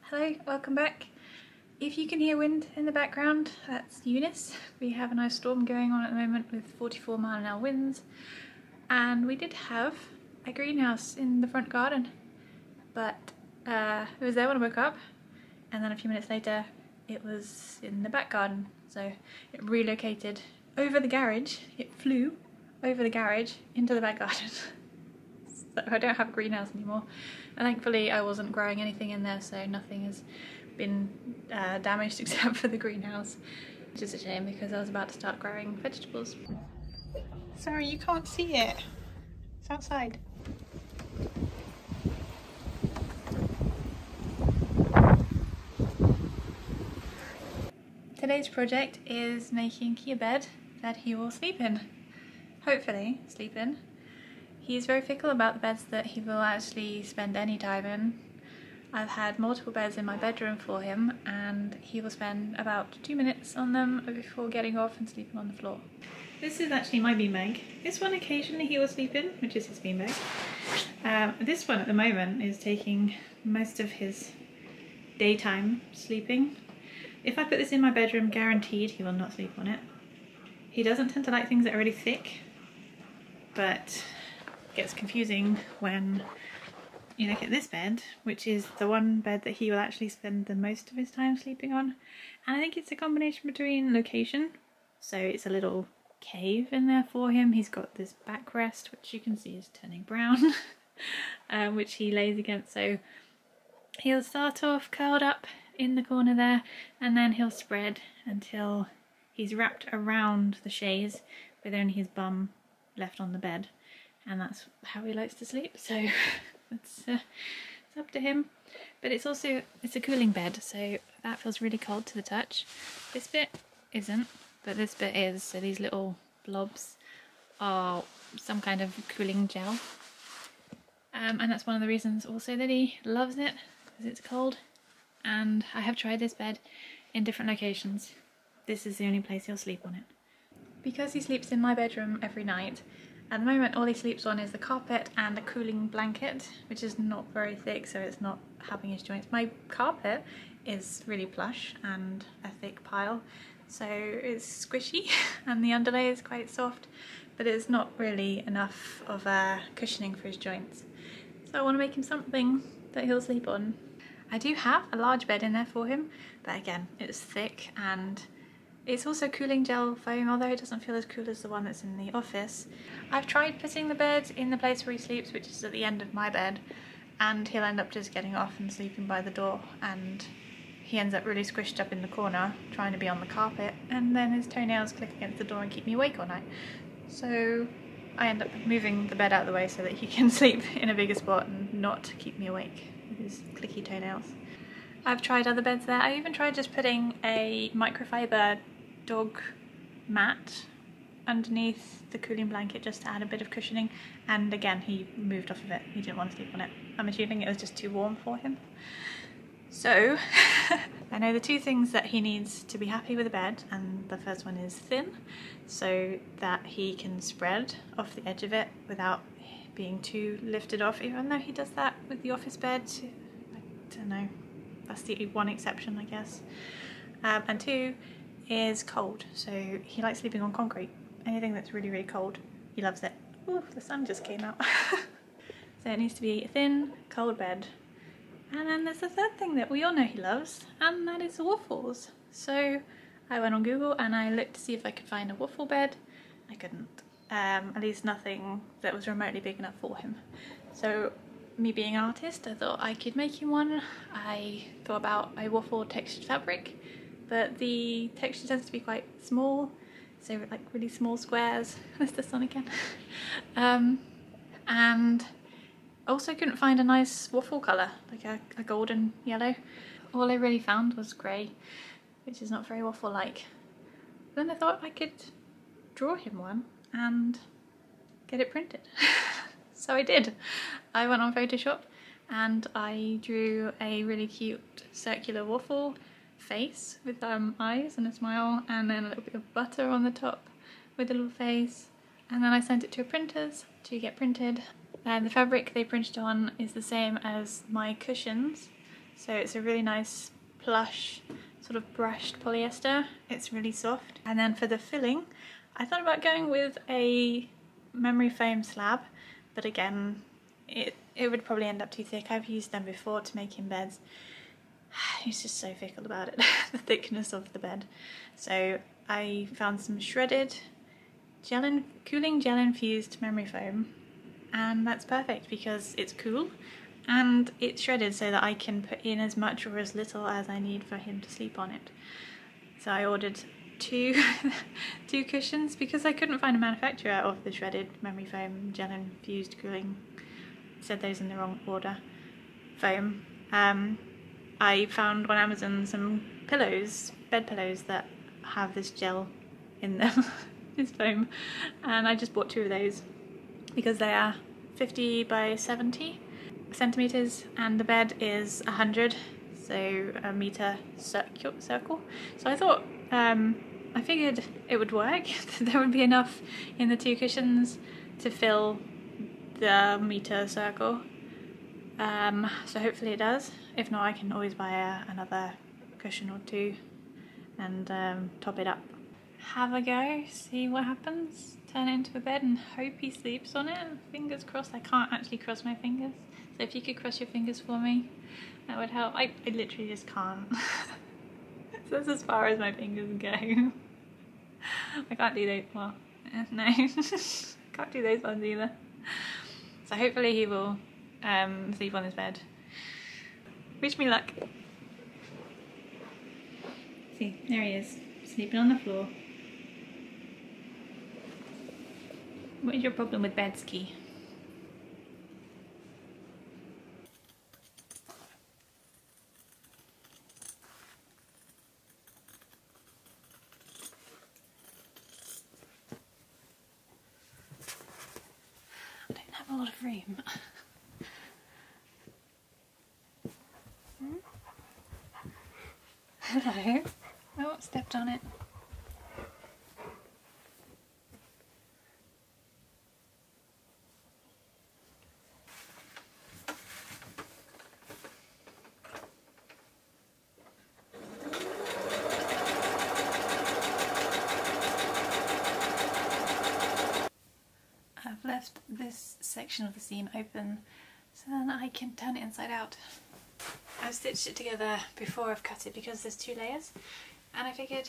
Hello, welcome back. If you can hear wind in the background, that's Eunice. We have a nice storm going on at the moment with 44-mile-an-hour winds, and we did have a greenhouse in the front garden, but it was there when I woke up, and then a few minutes later it was in the back garden, so it relocated over the garage. It flew over the garage into the back garden. So I don't have a greenhouse anymore, and thankfully I wasn't growing anything in there, so nothing has been damaged except for the greenhouse, which is a shame because I was about to start growing vegetables. Sorry, you can't see it. It's outside. Today's project is making Key a bed that he will sleep in. Hopefully sleep in. He's very fickle about the beds that he will actually spend any time in. I've had multiple beds in my bedroom for him, and he will spend about 2 minutes on them before getting off and sleeping on the floor. This is actually my beanbag. This one occasionally he will sleep in, which is his beanbag. This one at the moment is taking most of his daytime sleeping. If I put this in my bedroom, guaranteed he will not sleep on it. He doesn't tend to like things that are really thick, but gets confusing when you look at this bed, which is the one bed that he will actually spend the most of his time sleeping on. And I think it's a combination between location, so it's a little cave in there for him. He's got this backrest, which you can see is turning brown, which he lays against, so he'll start off curled up in the corner there, and then he'll spread until he's wrapped around the chaise with only his bum left on the bed. And that's how he likes to sleep, so it's up to him. But it's a cooling bed, so that feels really cold to the touch. This bit isn't, but this bit is, so these little blobs are some kind of cooling gel. And that's one of the reasons also that he loves it, because it's cold. And I have tried this bed in different locations. This is the only place he'll sleep on it. Because he sleeps in my bedroom every night, at the moment all he sleeps on is the carpet and a cooling blanket, which is not very thick, so it's not helping his joints. My carpet is really plush and a thick pile, so it's squishy and the underlay is quite soft, but it's not really enough of a cushioning for his joints. So I want to make him something that he'll sleep on. I do have a large bed in there for him, but again, it's thick and it's also cooling gel foam, although it doesn't feel as cool as the one that's in the office. I've tried putting the bed in the place where he sleeps, which is at the end of my bed, and he'll end up just getting off and sleeping by the door, and he ends up really squished up in the corner trying to be on the carpet, and then his toenails click against the door and keep me awake all night. So I end up moving the bed out of the way so that he can sleep in a bigger spot and not keep me awake with his clicky toenails. I've tried other beds there. I even tried just putting a microfiber dog mat underneath the cooling blanket just to add a bit of cushioning, and again he moved off of it. He didn't want to sleep on it. I'm assuming it was just too warm for him. So I know the two things that he needs to be happy with the bed, and the first one is thin, so that he can spread off the edge of it without being too lifted off, even though he does that with the office bed. I don't know, that's the one exception, I guess. And two is cold, so he likes sleeping on concrete. Anything that's really, really cold, he loves it. Ooh, the sun just came out. So it needs to be a thin, cold bed. And then there's the third thing that we all know he loves, and that is waffles. So I went on Google and I looked to see if I could find a waffle bed. I couldn't. At least nothing that was remotely big enough for him. So me being an artist, I thought I could make him one. I thought about a waffle textured fabric, but the texture tends to be quite small, so like really small squares. There's the sun again. And also couldn't find a nice waffle colour, like a golden yellow. All I really found was grey, which is not very waffle-like. Then I thought I could draw him one and get it printed. So I did. I went on Photoshop and I drew a really cute circular waffle face with eyes and a smile, and then a little bit of butter on the top with a little face, and then I sent it to a printers to get printed. And the fabric they printed on is the same as my cushions, So it's a really nice plush sort of brushed polyester. It's really soft. And then for the filling, I thought about going with a memory foam slab, but again, it would probably end up too thick. I've used them before to make in beds. He's just so fickle about it, the thickness of the bed. So I found some shredded cooling gel infused memory foam, and that's perfect because it's cool and it's shredded so that I can put in as much or as little as I need for him to sleep on it. So I ordered two cushions because I couldn't find a manufacturer of the shredded memory foam gel infused cooling, said those in the wrong order, foam. I found on Amazon some pillows, bed pillows that have this gel in them, this foam, and I just bought 2 of those because they are 50 by 70 centimeters and the bed is 100, so a meter circle. So I thought, I figured it would work. There would be enough in the 2 cushions to fill the meter circle. So hopefully it does. If not, I can always buy another cushion or 2 and top it up. Have a go, see what happens, turn it into a bed and hope he sleeps on it. Fingers crossed. I can't actually cross my fingers, so if you could cross your fingers for me, that would help. I literally just can't. So that's as far as my fingers go. I can't do those, well, no, can't do those ones either. So hopefully he will sleep on his bed. Wish me luck. See, there he is, sleeping on the floor. What is your problem with bed, Ski? I don't have a lot of room. Hello. Oh, stepped on it. I've left this section of the seam open so then I can turn it inside out. I've stitched it together before I've cut it because there's 2 layers, and I figured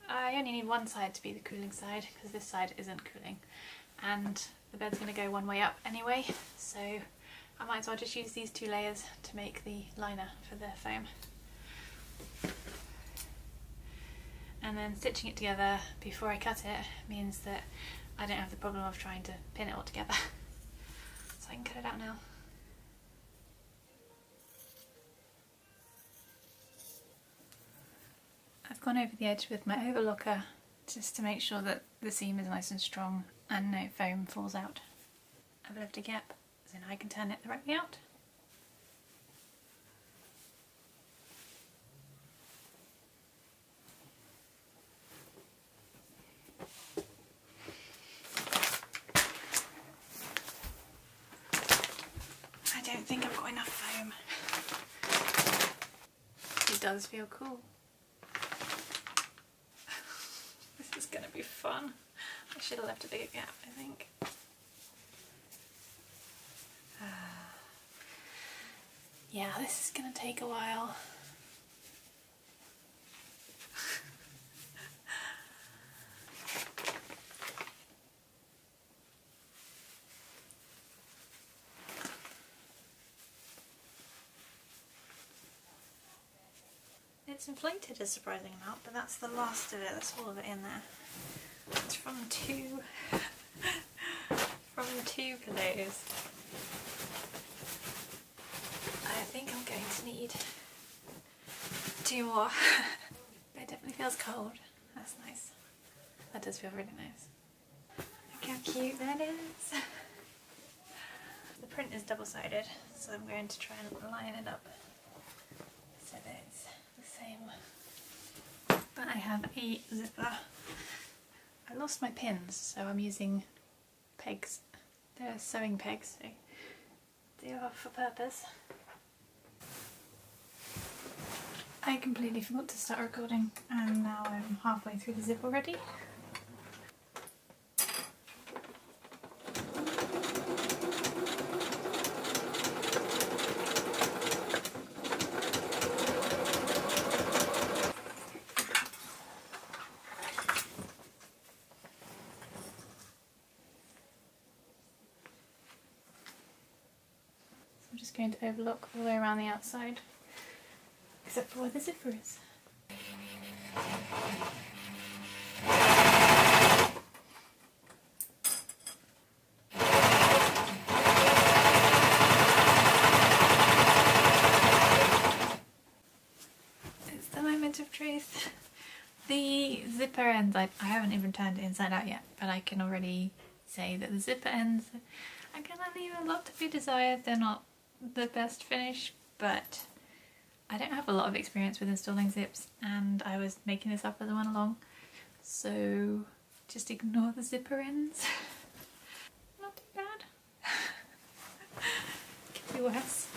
I only need one side to be the cooling side because this side isn't cooling, and the bed's going to go one way up anyway, so I might as well just use these 2 layers to make the liner for the foam. And then stitching it together before I cut it means that I don't have the problem of trying to pin it all together. So I can cut it out now. I've gone over the edge with my overlocker just to make sure that the seam is nice and strong and no foam falls out. I've left a gap so now I can turn it directly out. I don't think I've got enough foam. It does feel cool. This is gonna be fun. I should have left a bigger gap, I think. Yeah, this is gonna take a while. It's inflated a surprising amount, but that's the last of it, that's all of it in there. It's from two pillows. I think I'm going to need 2 more. But it definitely feels cold. That's nice. That does feel really nice. Look how cute that is. The print is double-sided, so I'm going to try and line it up so that it's the same. But I have a zipper. I lost my pins, so I'm using pegs. They're sewing pegs, so they are for purpose. I completely forgot to start recording and now I'm halfway through the zip already. I'm just going to overlock all the way around the outside, except for where the zipper is. It's the moment of truth. The zipper ends, I haven't even turned it inside out yet, but I can already say that the zipper ends are gonna leave a lot to be desired. They're not the best finish, but I don't have a lot of experience with installing zips and I was making this up as I went along, so just ignore the zipper ends. Not too bad. Could be worse.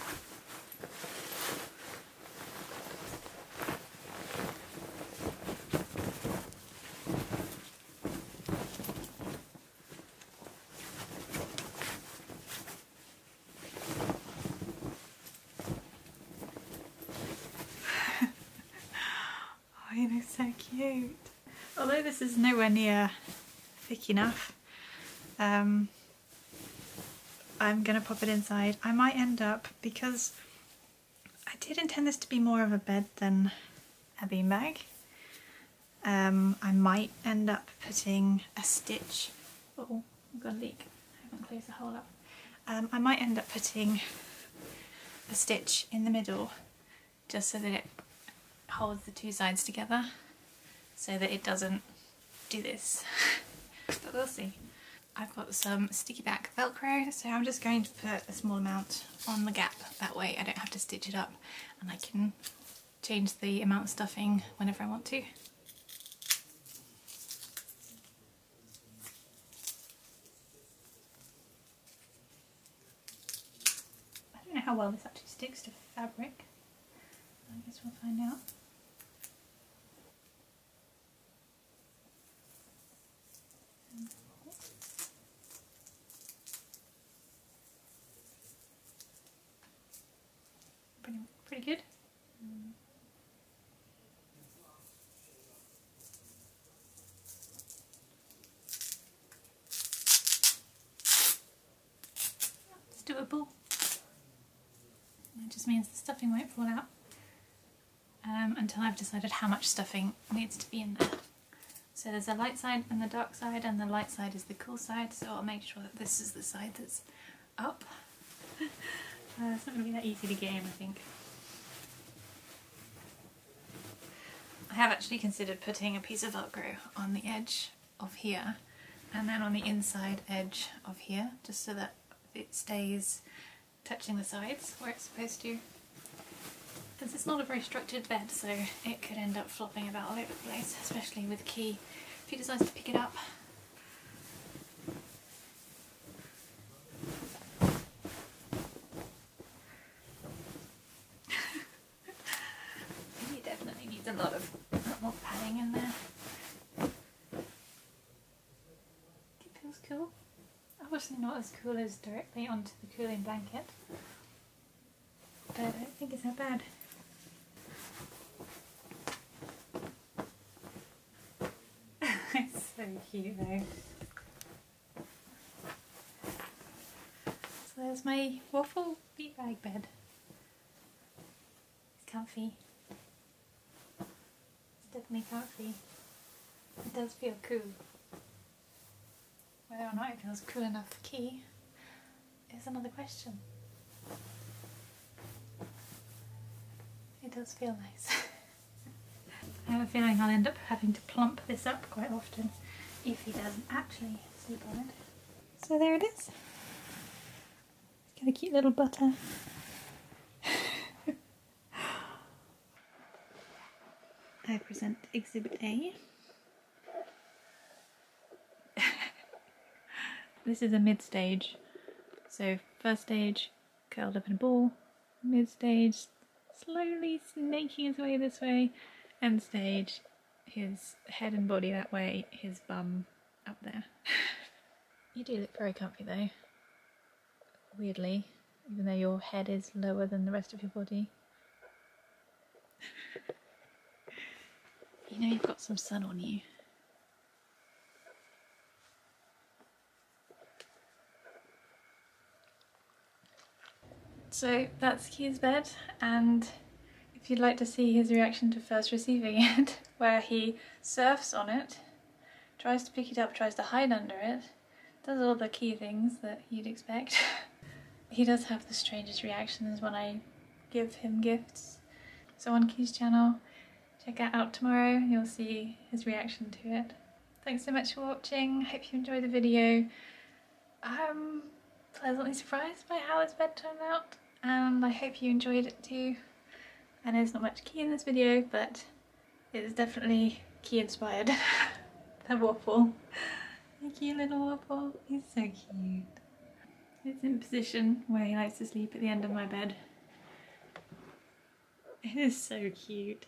You look so cute. Although this is nowhere near thick enough, I'm gonna pop it inside. I might end up, because I did intend this to be more of a bed than a beanbag, I might end up putting a stitch. Oh, I've got a leak. I haven't closed the hole up. I might end up putting a stitch in the middle just so that it holds the two sides together so that it doesn't do this, but we'll see. I've got some sticky back velcro, so I'm just going to put a small amount on the gap, that way I don't have to stitch it up and I can change the amount of stuffing whenever I want to. I don't know how well this actually sticks to fabric. I guess we'll find out. Pretty good. It's doable. It just means the stuffing won't fall out until I've decided how much stuffing needs to be in there. So there's a light side and the dark side, and the light side is the cool side, so I'll make sure that this is the side that's up. It's not going to be that easy to get in, I think. I have actually considered putting a piece of velcro on the edge of here and then on the inside edge of here, just so that it stays touching the sides where it's supposed to. Because it's not a very structured bed, so it could end up flopping about all over the place, especially with Key if he decides to pick it up. He definitely needs a lot more padding in there. It feels cool. Obviously not as cool as directly onto the cooling blanket, but I don't think it's that bad. It's so cute though. So there's my waffle beanbag bed. It's comfy. It's definitely comfy. It does feel cool. Whether or not it feels cool enough for Key is another question. It does feel nice. I have a feeling I'll end up having to plump this up quite often if he doesn't actually sleep on it. So there it is. It's got a cute little butter. I present Exhibit A. This is a mid-stage. So first stage, curled up in a ball. Mid-stage, slowly snaking his way this way. End stage, his head and body that way, his bum up there. You do look very comfy though, weirdly, even though your head is lower than the rest of your body. You know you've got some sun on you. So that's Kia's bed, and if you'd like to see his reaction to first receiving it, where he surfs on it, tries to pick it up, tries to hide under it, does all the Kia things that you'd expect. He does have the strangest reactions when I give him gifts. So on Kia's channel, check that out tomorrow, you'll see his reaction to it. Thanks so much for watching, hope you enjoyed the video. I'm pleasantly surprised by how his bed turned out, and I hope you enjoyed it too. I know there's not much Kia in this video, but it is definitely Kia inspired. The waffle. The cute little waffle. He's so cute. It's in position where he likes to sleep at the end of my bed. It is so cute.